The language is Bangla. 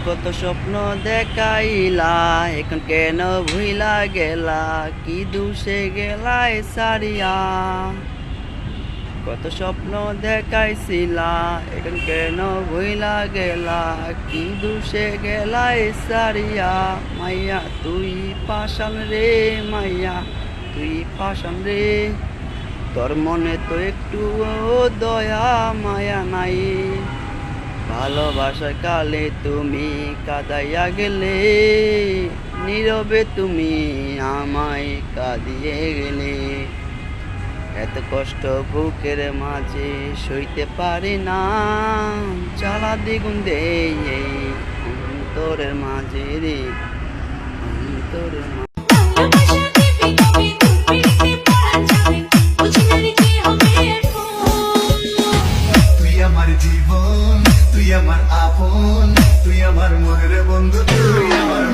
কত স্বপ্ন দেখাইলা, এখন কেন ভুইলা গেলা, কি দুষে গেলাই সারিয়া। কত স্বপ্ন দেখাইছিলা, এখন কেন ভুইলা গেলা, কি দুষে গেলাই সারিয়া। মাইয়া তুই পাশান রে, মাইয়া তুই পাশান রে, তোর মনে তো একটু দয়া মায়া নাই। ভালোবাসার কালে তুমি কাঁদাইয়া গেলে, নীরবে তুমি আমায় কাঁদিয়ে গেলে। এত কষ্ট বুকের মাঝে সইতে পারি না, জ্বালা দ্বিগুণ দেই এই অন্তরের মাঝে রে, অন্তরের মাঝে। তুই আমার জীবন, তুই আমার আপন, তুই আমার মনের বন্ধু, তুই আমার